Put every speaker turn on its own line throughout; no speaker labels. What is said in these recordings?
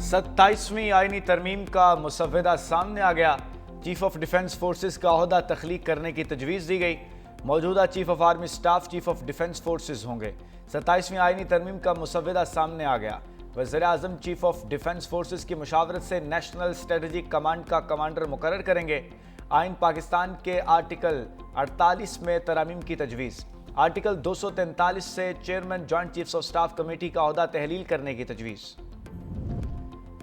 27वीं आईनी तरमीम का मुसव्वदा सामने आ गया। चीफ ऑफ डिफेंस फोर्सेस का ओहदा तख्लीक करने की तजवीज़ दी गई। मौजूदा chief of army staff chief of defence forces होंगे। 27वीं आईनी तरमीम का मुसव्वदा सामने आ गया। वज़ीर-ए-आज़म चीफ ऑफ डिफेंस फोर्सेस की मुशावरत से नेशनल स्ट्रेटेजिक कमांड का कमांडर मुकर्रर करेंगे। आइन पाकिस्तान के आर्टिकल 48 में तरामीम की तजवीज़। आर्टिकल 243 से chairman joint chiefs of staff committee का ओहदा तहलील करने की तजवीज़।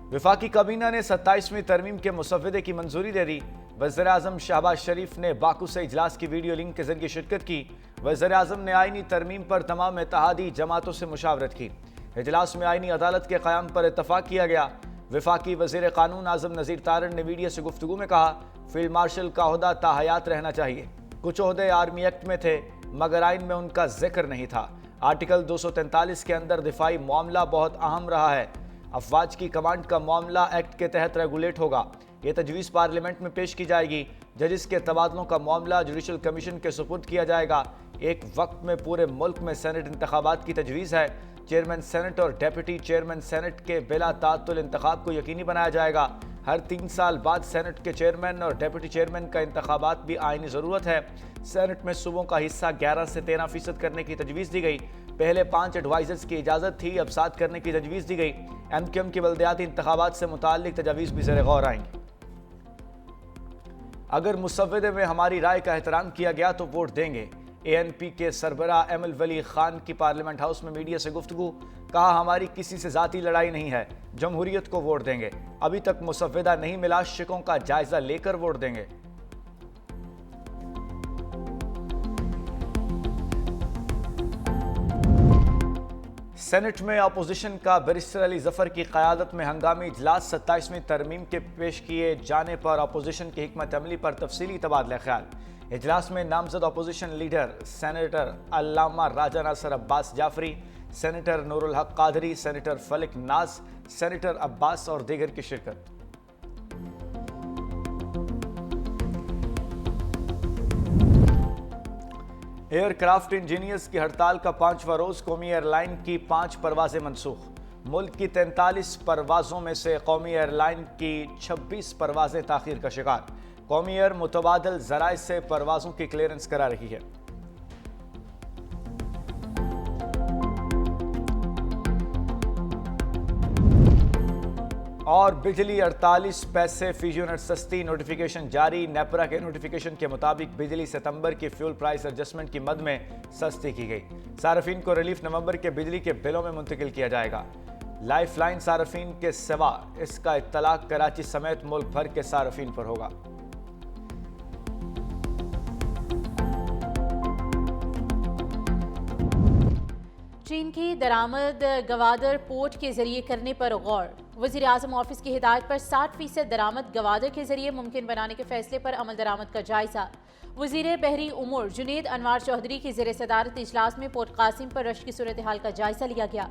वफाकी काबीना ने 27वीं तरमीम के मुसव्वदे की मंजूरी दे दी। वज़ीर-ए-आज़म शहबाज शरीफ ने बाकू से इजलास की वीडियो लिंक के जरिए शिरकत की। वज़ीर-ए-आज़म ने आईनी तरमीम पर तमाम इत्तेहादी जमातों से मुशावरत की। इजलास में आईनी अदालत के क़याम पर इत्तफाक किया गया। वफाकी वज़ीर कानून आज़म नज़ीर तारण ने मीडिया से गुफ्तगू में कहा, फील्ड मार्शल का ओहदा ताहयात रहना चाहिए। कुछ ओहदे आर्मी एक्ट में थे मगर आइन में उनका जिक्र नहीं था। आर्टिकल 243 के अंदर दिफाई मामला बहुत अहम रहा है। अफवाज की कमांड का मामला एक्ट के तहत रेगुलेट होगा। ये तजवीज़ पार्लियामेंट में पेश की जाएगी। जजिस के तबादलों का मामला जुडिशल कमीशन के सुपुर्द किया जाएगा। एक वक्त में पूरे मुल्क में सेनेट इंतखाबात की तजवीज़ है। चेयरमैन सेनेट और डेप्यूटी चेयरमैन सेनेट के बिला ताअत्तुल इंतखाब को यकीनी बनाया जाएगा। हर 3 साल बाद सेनेट के चेयरमैन और डेप्यूटी चेयरमैन का इंतखाबात भी आईनी ज़रूरत है। सेनेट में सूबों का हिस्सा 11 से 13% करने की तजवीज़ दी गई। पहले 5 एडवाइजर्स की इजाज़त थी, अब 7 करने की तजवीज़ दी गई। MQM के बल्दियाती इंतखाबात से मुताल्लिक तजावीज़ भी ज़ेर गौर आएंगी। अगर मुसव्वदे में हमारी राय का एहतराम किया गया तो वोट देंगे। ANP के सरबराह एमएल वली खान की पार्लियामेंट हाउस में मीडिया से गुफ्तगू। कहा, हमारी किसी से ज़ाती लड़ाई नहीं है, जमहूरियत को वोट देंगे। अभी तक मुसव्वदा नहीं मिला, शिकों का जायजा लेकर वोट देंगे। सेनेट में अपोजिशन का बैरिस्टर अली जफर की क़यादत में हंगामी इजलास। 27वीं तरमीम के पेश किए जाने पर अपोजिशन की हिकमत अमली पर तफसीली तबादला ख्याल। इजलास में नामजद अपोजिशन लीडर सेनेटर अल्लामा राजा नासर अब्बास जाफरी, सेनेटर नूरुल हक कादरी, सेनेटर फलिक नाज, सेनेटर अब्बास और दीगर की शिरकत। एयरक्राफ्ट इंजीनियर्स की हड़ताल का 5वां रोज। कौमी एयरलाइन की 5 परवाजें मनसूख। मुल्क की 43 परवाजों में से कौमी एयरलाइन की 26 परवाजें ताखीर का शिकार। कौमी एयर मुतबादल ज़राए से परवाजों की क्लियरेंस करा रही है। और बिजली 48 पैसे फी यूनिट सस्ती, नोटिफिकेशन जारी। नेपरा के नोटिफिकेशन के मुताबिक बिजली सितंबर की फ्यूल प्राइस एडजस्टमेंट की मद में सस्ती की गई। सार्फिन को रिलीफ नवंबर के बिजली के बिलों में मुंतकिल किया जाएगा। लाइफ लाइन सार्फिन के सिवा इसका इत्तलाक कराची समेत मुल्क भर के सार्फिन पर होगा।
चीन की दरामद गवादर पोर्ट के जरिए करने पर गौर। वज़ीर-ए-आज़म ऑफिस की हिदायत पर 60% दरामद गवादर के जरिए मुमकिन बनाने के फैसले पर अमल दरामद का जायजा। वज़ीर बहरी उमूर जुनेद अनवार चौधरी की ज़ेर सदारत इजलास में पोर्ट कासिम पर रश की सूरत हाल का जायजा लिया गया।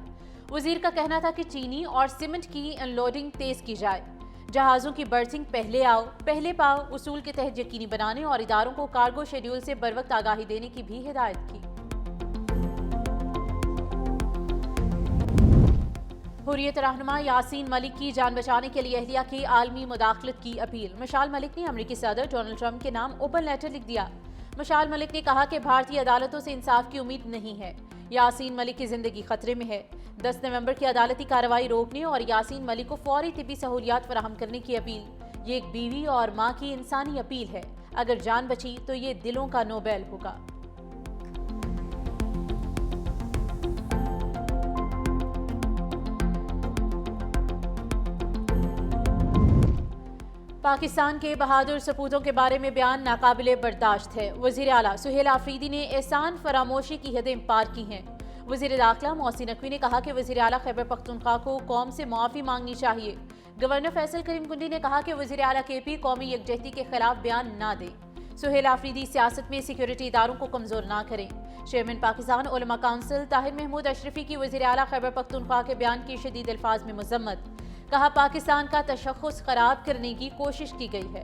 वज़ीर का कहना था कि चीनी और सीमेंट की अनलोडिंग तेज की जाए। जहाज़ों की बर्थिंग पहले आओ पहले पाओ उसूल के तहत यकीनी बनाने और इदारों को कार्गो शेड्यूल से बरवक्त आगाही देने की भी हिदायत की। हुर्रियत रहनुमा यासीन मलिक की जान बचाने के लिए अहलिया की आलमी मुदाखलत की अपील। मशाल मलिक ने अमरीकी सदर डोनाल्ड ट्रंप के नाम ओपन लेटर लिख दिया। मशाल मलिक ने कहा कि भारतीय अदालतों से इंसाफ की उम्मीद नहीं है। यासीन मलिक की जिंदगी खतरे में है। 10 नवंबर की अदालती कार्रवाई रोकने और यासीन मलिक को फौरी तिब्बी सहूलियात फराहम करने की अपील। ये एक बीवी और माँ की इंसानी अपील है। अगर जान बची तो ये दिलों का नोबेल होगा। पाकिस्तान के बहादुर सपूतों के बारे में बयान नाकाबिले बर्दाश्त है। वज़ीर आला सुहेल आफरीदी ने एहसान फरामोशी की हदें पार की हैं। वज़ीर दाखिला मोहसिन नकवी ने कहा कि वज़ीर आला खैबर पख्तूनख्वा को कौम से मुआफ़ी मांगनी चाहिए। गवर्नर फैसल करीम कुंडी ने कहा कि वज़ीर आला KP कौमी यकजहती के खिलाफ बयान ना दे। सुहेल आफरीदी सियासत में सिक्योरिटी इदारों को कमज़ोर ना करें। चेयरमैन पाकिस्तान उलमा काउंसिल ताहिर महमूद अशरफी की वज़ीर आला खैबर पख्तूनख्वा के बयान की शदीद अल्फाज में मज़म्मत। कहा, पाकिस्तान का तशख़्ख़ुस खराब करने की कोशिश की गई है।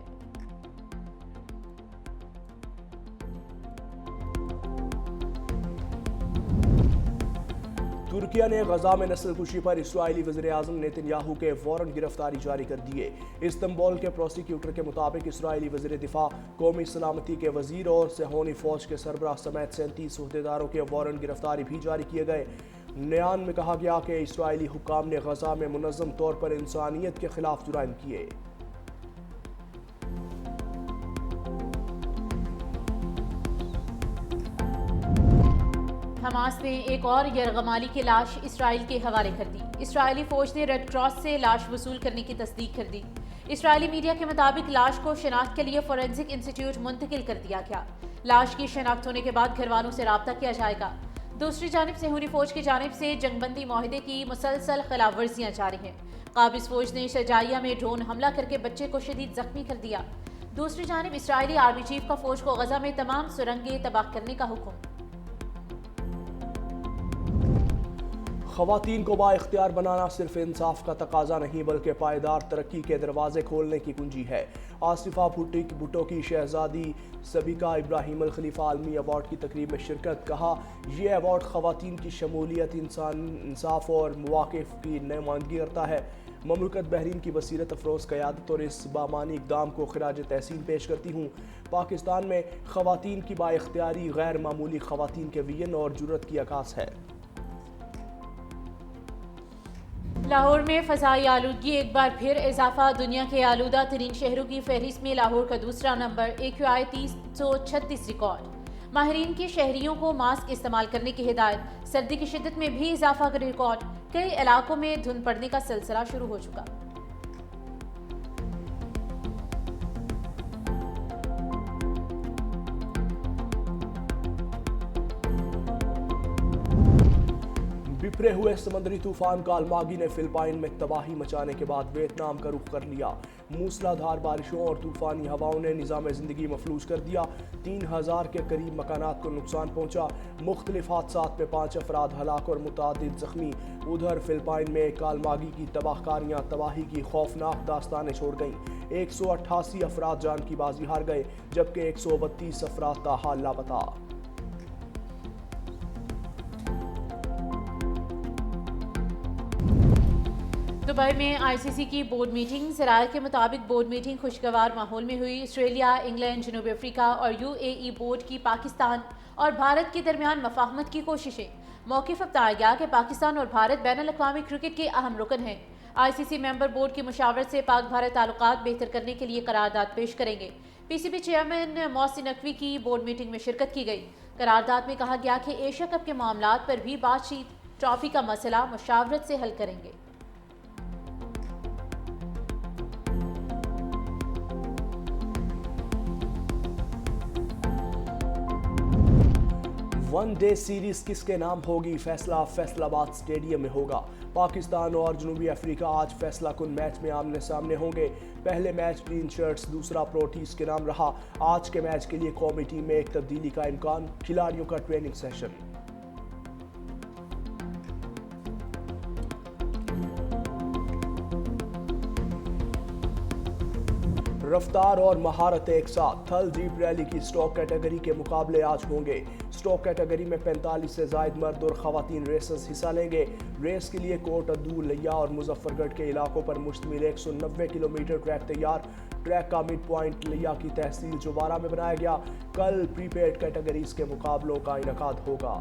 ترکیہ نے غزہ میں نسل کشی پر اسرائیلی وزیر اعظم نیتن یاہو کے وارنٹ گرفتاری جاری کر دیے۔ استنبول کے پروسیکیوٹر کے مطابق اسرائیلی وزیر دفاع، قومی سلامتی کے وزیر اور صہیونی فوج کے سربراہ سمیت 37 عہدیداروں کے وارنٹ گرفتاری بھی جاری کیے گئے۔ بیان میں کہا گیا کہ اسرائیلی حکام نے غزہ میں منظم طور پر انسانیت کے خلاف جرائم کیے۔
حماس نے ایک اور یرغمالی کی لاش اسرائیل کے حوالے کر دی۔ اسرائیلی فوج نے ریڈ کراس سے لاش وصول کرنے کی تصدیق کر دی۔ اسرائیلی میڈیا کے مطابق لاش کو شناخت کے لیے فورینسک انسٹی ٹیوٹ منتقل کر دیا گیا۔ لاش کی شناخت ہونے کے بعد گھر والوں سے رابطہ کیا جائے گا۔ دوسری جانب صہیونی فوج کی جانب سے جنگ بندی معاہدے کی مسلسل خلاف ورزیاں جاری ہیں۔ قابض فوج نے شجاعیہ میں ڈرون حملہ کر کے بچے کو شدید زخمی کر دیا۔ دوسری جانب اسرائیلی آرمی چیف کا فوج کو غزہ میں تمام سرنگیں تباہ کرنے کا حکم۔
خواتین کو با اختیار بنانا صرف انصاف کا تقاضا نہیں بلکہ پائیدار ترقی کے دروازے کھولنے کی کنجی ہے۔ آصفہ بھٹو کی شہزادی سبیکہ ابراہیم الخلیفہ عالمی ایوارڈ کی تقریب میں شرکت۔ کہا، یہ ایوارڈ خواتین کی شمولیت، انصاف اور مواقع کی نمائندگی کرتا ہے۔ مملکت بحرین کی بصیرت افروز قیادت اور اس بامانی اقدام کو خراج تحسین پیش کرتی ہوں۔ پاکستان میں خواتین کی با اختیاری غیر معمولی خواتین کے وژن اور جرأت کی عکاس ہے۔
لاہور میں فضائی آلودگی ایک بار پھر اضافہ۔ دنیا کے آلودہ ترین شہروں کی فہرست میں لاہور کا دوسرا نمبر، AQI 336 ریکارڈ۔ ماہرین کی شہریوں کو ماسک استعمال کرنے کی ہدایت۔ سردی کی شدت میں بھی اضافہ کا ریکارڈ۔ کئی علاقوں میں دھند پڑنے کا سلسلہ شروع ہو چکا۔
بپھرے ہوئے سمندری طوفان کالماگی نے فلپائن میں تباہی مچانے کے بعد ویتنام کا رخ کر لیا۔ موسلا دھار بارشوں اور طوفانی ہواؤں نے نظام زندگی مفلوج کر دیا۔ 3000 کے قریب مکانات کو نقصان پہنچا۔ مختلف حادثات میں 5 افراد ہلاک اور متعدد زخمی۔ ادھر فلپائن میں کالماگی کی تباہ کاریاں تباہی کی خوفناک داستانیں چھوڑ گئیں۔ 188 افراد جان کی بازی ہار گئے جبکہ 132 افراد تاحال لاپتہ۔
دبئی میں ICC کی بورڈ میٹنگ۔ ذرائع کے مطابق بورڈ میٹنگ خوشگوار ماحول میں ہوئی۔ آسٹریلیا، انگلینڈ، جنوبی افریقہ اور UAE بورڈ کی پاکستان اور بھارت کے درمیان مفاہمت کی کوششیں۔ موقف بتایا گیا کہ پاکستان اور بھارت بین الاقوامی کرکٹ کے اہم رکن ہیں۔ ICC ممبر بورڈ کی مشاورت سے پاک بھارت تعلقات بہتر کرنے کے لیے قرارداد پیش کریں گے۔ PCB چیئرمین محسن نقوی کی بورڈ میٹنگ میں شرکت کی گئی۔ قرارداد میں کہا گیا کہ ایشیا کپ کے معاملات پر بھی بات چیت، ٹرافی کا مسئلہ مشاورت سے حل کریں گے۔
ون ڈے سیریز کس کے نام ہوگی؟ فیصلہ فیصل آباد سٹیڈیم میں ہوگا۔ پاکستان اور جنوبی افریقہ آج فیصلہ کن میچ میں آمنے سامنے ہوں گے۔ پہلے میچ گرین شرٹس، دوسرا پروٹیز کے نام رہا۔ آج کے میچ کے لیے قومی ٹیم میں ایک تبدیلی کا امکان، کھلاڑیوں کا ٹریننگ سیشن۔ رفتار اور مہارت ایک ساتھ، تھل جیپ ریلی کی سٹاک کیٹیگری کے مقابلے آج ہوں گے۔ سٹاک کیٹیگری میں 45 سے زائد مرد اور خواتین ریسرز حصہ لیں گے۔ ریس کے لیے کوٹ ادو، لیا اور مظفر گڑھ کے علاقوں پر مشتمل 190 کلومیٹر ٹریک تیار۔ ٹریک کا مڈ پوائنٹ لیا کی تحصیل جوارہ میں بنایا گیا۔ کل پری پیڈ کیٹیگریز کے مقابلوں کا انعقاد ہوگا۔